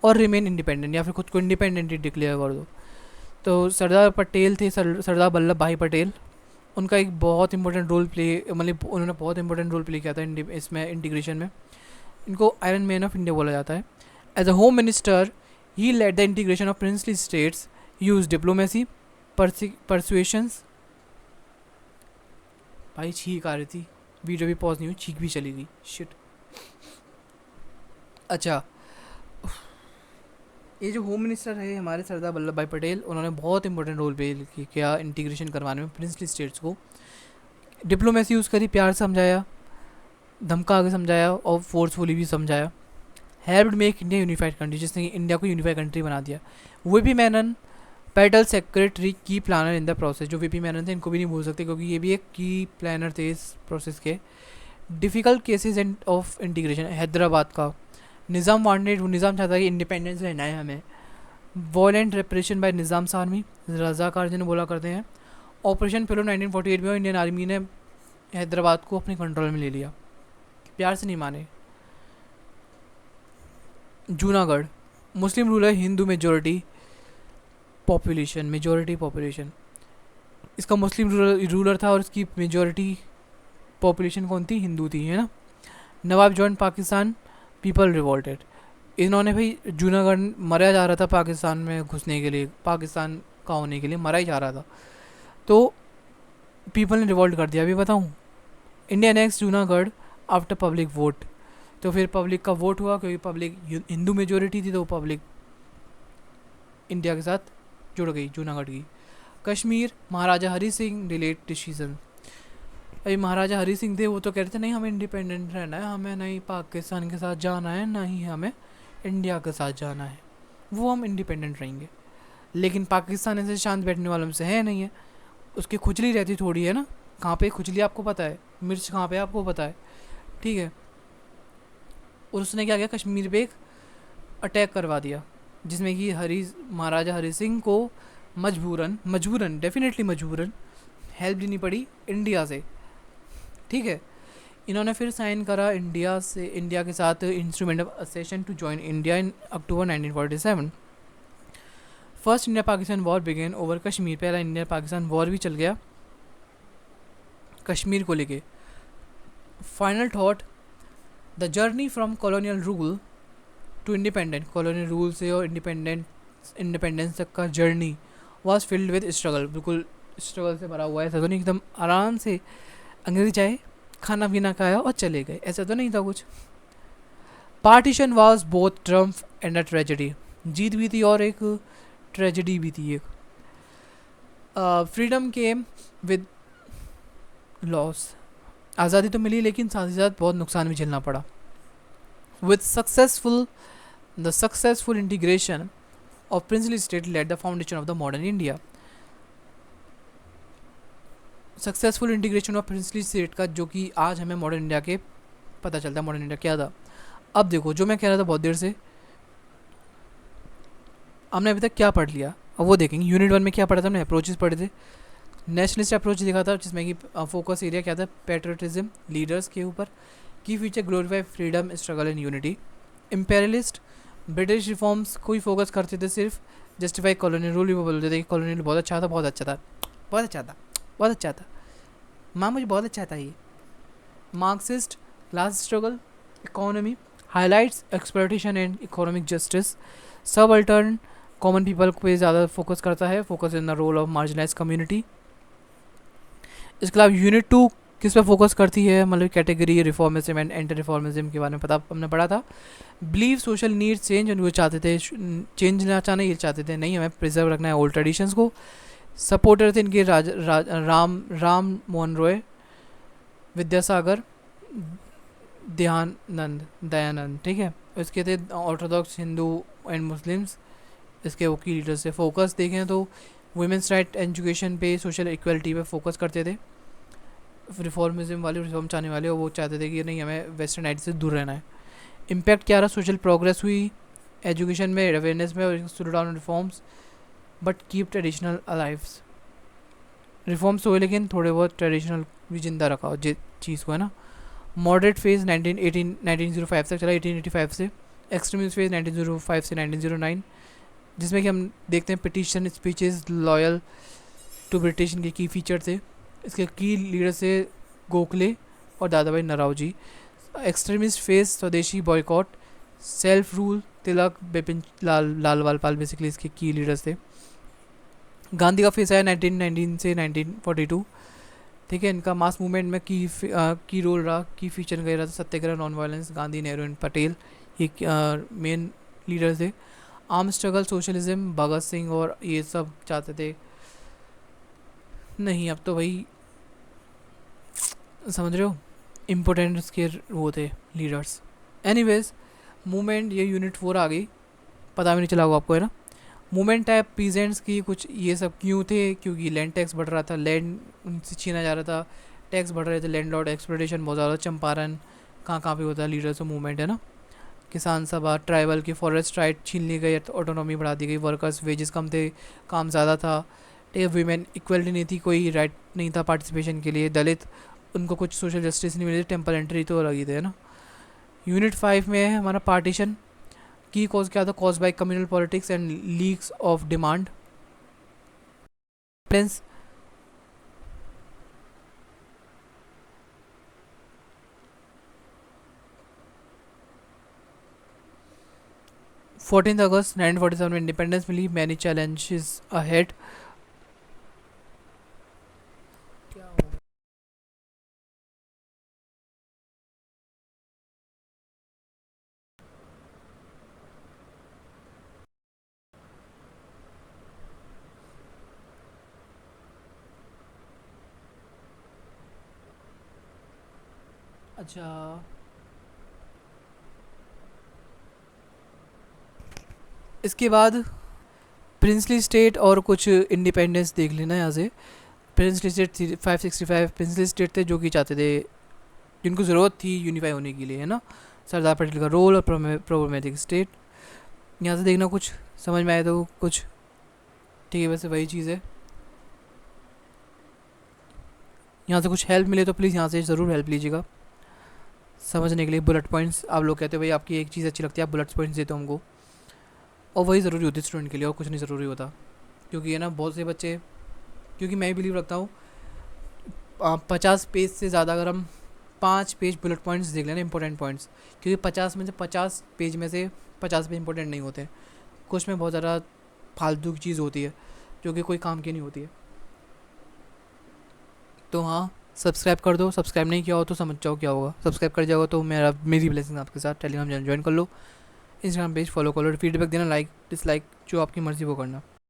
और रिमेन इंडिपेंडेंट, या फिर खुद को इंडिपेंडेंट डिक्लेयर कर दो। तो सरदार पटेल थे, सरदार वल्लभ भाई पटेल, उनका एक बहुत इंपॉर्टेंट रोल प्ले, मतलब उन्होंने बहुत इंपॉर्टेंट रोल प्ले किया था इसमें इंटीग्रेशन में। इनको आयरन मैन ऑफ इंडिया बोला जाता है। As a home minister he led the integration of princely states, use diplomacy, persuasions. भाई छींक आ रही थी, वीडियो भी पॉज नहीं हुई, छींक भी चली गई, शिट। अच्छा, ये जो होम मिनिस्टर है हमारे सरदार वल्लभ भाई पटेल, उन्होंने बहुत इंपॉर्टेंट रोल प्ले किया इंटीग्रेशन करवाने में प्रिंसली स्टेट्स को। डिप्लोमेसी यूज़ करी, प्यार समझाया, धमका के समझाया और फोर्सफुली भी समझाया। Helped make India unified country, जिसने इंडिया को यूनिफाइड कंट्री बना दिया। वीपी मेनन पेडल सेक्रेटरी की प्लानर इन द प्रोसेस। जो वीपी मेनन थे इनको भी नहीं भूल सकते क्योंकि ये भी एक की प्लानर थे इस प्रोसेस के। Difficult cases end of integration, Hyderabad का निज़ाम वांटेड, वो निज़ाम चाहता है कि इंडिपेंडेंस लेना है हमें। Violent repression by Nizam's army, Razakar जिन्हें बोला करते हैं। ऑपरेशन फिलो 1948 में इंडियन आर्मी ने हैदराबाद को अपने कंट्रोल में ले लिया, प्यार से नहीं माने। जूनागढ़, मुस्लिम रूलर, हिंदू मेजोरिटी पॉपुलेशन। इसका मुस्लिम रूलर था और इसकी मेजॉरिटी पॉपुलेशन कौन थी, हिंदू थी, है ना। नवाब जॉइन पाकिस्तान, पीपल रिवोल्टेड। इन्होंने भाई जूनागढ़ मरा जा रहा था पाकिस्तान में घुसने के लिए, पाकिस्तान का होने के लिए मरा ही जा रहा था, तो पीपल ने रिवोल्ट कर दिया। अभी बताऊँ, India next Junagadh after public vote. तो फिर पब्लिक का वोट हुआ, क्योंकि पब्लिक हिंदू मेजोरिटी थी तो पब्लिक इंडिया के साथ जुड़ गई, जूनागढ़ की। कश्मीर, महाराजा हरी सिंह डिलेड डिसीजन। अभी महाराजा हरी सिंह थे, वो तो कहते थे नहीं हमें इंडिपेंडेंट रहना है, हमें नहीं पाकिस्तान के साथ जाना है, ना ही हमें इंडिया के साथ जाना है, वो हम इंडिपेंडेंट रहेंगे। लेकिन पाकिस्तान ऐसे शांत बैठने वालों से है नहीं है, उसकी खुजली रहती थोड़ी है ना। कहाँ पे खुजली आपको पता है, मिर्च कहाँ पे आपको पता है, ठीक है। और उसने क्या किया, कश्मीर पे एक अटैक करवा दिया, जिसमें कि महाराजा हरी सिंह को मजबूरन डेफिनेटली मजबूरन हेल्प लेनी पड़ी इंडिया से, ठीक है। इन्होंने फिर साइन करा इंडिया के साथ instrument of accession to join India in October 1947। First India Pakistan war began over Kashmir. पहला इंडिया पाकिस्तान वॉर भी चल गया कश्मीर को लेके। Final thought, the journey from colonial rule to independent, colonial rule से और इंडिपेंडेंस तक का journey was filled with struggle. बिल्कुल स्ट्रगल से भरा हुआ है, ऐसा तो नहीं एकदम आराम से अंग्रेजी चाहे खाना पीना खाया और चले गए, ऐसा तो नहीं था कुछ। Partition was both triumph and a tragedy, जीत भी थी और एक ट्रेजेडी भी थी एक। फ्रीडम केम विद लॉस, आज़ादी तो मिली लेकिन साथ ही साथ बहुत नुकसान भी झेलना पड़ा। With the successful integration of princely state laid the foundation of the modern India. Successful integration of princely state का, जो कि आज हमें मॉडर्न इंडिया के पता चलता है मॉडर्न इंडिया क्या था। अब देखो, जो मैं कह रहा था बहुत देर से, हमने अभी तक क्या पढ़ लिया, अब वो देखेंगे। यूनिट 1 में क्या पढ़ा था हमने, अप्रोचेस पढ़े थे। नेशनलिस्ट अप्रोच देखा था, जिसमें कि फोकस एरिया क्या था, पैट्रियटिज्म, लीडर्स के ऊपर। की feature glorify freedom, struggle and unity. Imperialist, British reforms कोई फोकस करते थे सिर्फ जस्टिफाई कॉलोनियल रूल भी वो बोलते थे कि कॉलोनियल बहुत अच्छा था, बहुत अच्छा था, बहुत अच्छा था, बहुत अच्छा था, माँ मुझे बहुत अच्छा था ये। Marxist class struggle economy highlights exploitation and economic justice. Subaltern common people पे ज़्यादा फोकस करता है, focus in the role of marginalise community. इसके अलावा यूनिट 2 किस पे फोकस करती है, मतलब कैटेगरी रिफॉर्मिज्म एंड एंटी रिफॉर्मिज्म के बारे में पता हमने पढ़ा था। बिलीव सोशल नीड्स चेंज, वो चाहते थे चेंज ना चाहना, ये चाहते थे नहीं हमें प्रिजर्व रखना है ओल्ड ट्रेडिशंस को। सपोर्टर थे इनके राम मोहन रॉय, विद्यासागर, दयानंद, ठीक है। इसके थे ऑर्थोडॉक्स हिंदू एंड मुस्लिम्स, इसके वो की लीडर्स थे। फोकस देखें तो वुमेंस राइट एजुकेशन पे, सोशल इक्वलिटी पे फोकस करते थे। रिफॉर्मिज्म वाले, रिफॉर्म चाहने वाले, और वो चाहते थे कि नहीं हमें वेस्टर्न आइडिया से दूर रहना है। इम्पैक्ट क्या रहा, सोशल प्रोग्रेस हुई एजुकेशन में, अवेयरनेस में, और slow down reforms but keep traditional alives. Reforms हुए लेकिन थोड़े बहुत ट्रेडिशनल भी जिंदा रखा हो जिस चीज़ को, है ना। मॉडरेट फेज 1905 तक चला, 1885 से। एक्सट्रीमिस्ट फेज 1905 से 1909, जिसमें कि हम देखते हैं petition speeches loyal to British इनके की फीचर थे। इसके की लीडर से गोखले और दादा भाई नौरोजी। एक्सट्रीमिस्ट फेज स्वदेशी बॉयकॉट, सेल्फ रूल, तिलक, बिपिन लाल वालपाल बेसिकली इसके की लीडर्स थे। गांधी का फेस आया 1919 से 1942, ठीक है। इनका मास मूवमेंट में की रोल रहा, की फीचर गया रहा था satyagraha, non violence, Gandhi, Nehru and Patel, ये मेन लीडर थे। Arm struggle, socialism, Bhagat Singh और ये सब चाहते थे नहीं, अब तो भाई समझ रहे हो, इम्पोर्टेंट के वो थे लीडर्स। एनीवेज मूवमेंट, ये यूनिट 4 आ गई, पता भी नहीं चला होगा आपको, है ना। मूवमेंट टाइप पीजेंट्स की कुछ ये सब क्यों थे, क्योंकि लैंड टैक्स बढ़ रहा था, लैंड उनसे छीना जा रहा था, टैक्स बढ़ रहे थे, लैंड लॉर्ड एक्सप्लोटेशन बहुत ज़्यादा, चंपारण कहाँ पे होता है लीडर्स ऑफ मूवमेंट, है ना। किसान सभा, ट्राइबल की फॉरेस्ट राइट छीन ली गई, ऑटोनॉमी बढ़ा दी गई, वर्कर्स वेजेस कम थे, काम ज़्यादा था, ठीक है। वीमेन इक्वलिटी नहीं थी, कोई राइट नहीं था पार्टिसिपेशन के लिए। दलित, उनको कुछ सोशल जस्टिस नहीं मिली, टेम्पल एंट्री तो लगी थे, है ना। यूनिट 5 में है हमारा पार्टीशन। की कॉज क्या था, cause by communal politics and leaks of demand. Prince 14 अगस्त 1947 में इंडिपेंडेंस मिली, मैनी चैलेंजेस अहेड। अच्छा, इसके बाद प्रिंसली स्टेट और कुछ इंडिपेंडेंस देख लेना यहाँ से। प्रिंसली स्टेट 565 प्रिंसली स्टेट थे जो कि चाहते थे, जिनको ज़रूरत थी यूनिफाई होने के लिए, है ना। सरदार पटेल का रोल और प्रोब्लमेटिक स्टेट, यहाँ से देखना कुछ समझ में आए तो कुछ, ठीक है। वैसे वही चीज़ है, यहाँ से कुछ हेल्प मिले तो प्लीज़ यहाँ से ज़रूर हेल्प लीजिएगा समझने के लिए। बुलेट पॉइंट्स, आप लोग कहते हो भाई आपकी एक चीज़ अच्छी लगती है, आप बुलेट पॉइंट्स देते हो हमको, और वही ज़रूरी होती है स्टूडेंट के लिए, और कुछ नहीं ज़रूरी होता। क्योंकि है ना बहुत से बच्चे, क्योंकि मैं बिलीव रखता हूँ 50 पेज से ज़्यादा अगर हम 5 पेज बुलेट पॉइंट्स देख लेना इंपॉर्टेंट पॉइंट्स, क्योंकि 50 में से 50 पेज में से 50 पेज इंपॉर्टेंट नहीं होते, कुछ में बहुत ज़्यादा फालतू की चीज़ होती है जो कि कोई काम की नहीं होती है। तो हाँ, सब्सक्राइब कर दो, सब्सक्राइब नहीं किया हो तो समझ जाओ क्या होगा, सब्सक्राइब कर जाओगे तो मेरी ब्लेसिंग आपके साथ। टेलीग्राम ज्वाइन कर लो, इंस्टाग्राम पेज फॉलो कर लो, फीडबैक देना, लाइक डिसलाइक जो आपकी मर्ज़ी वो करना।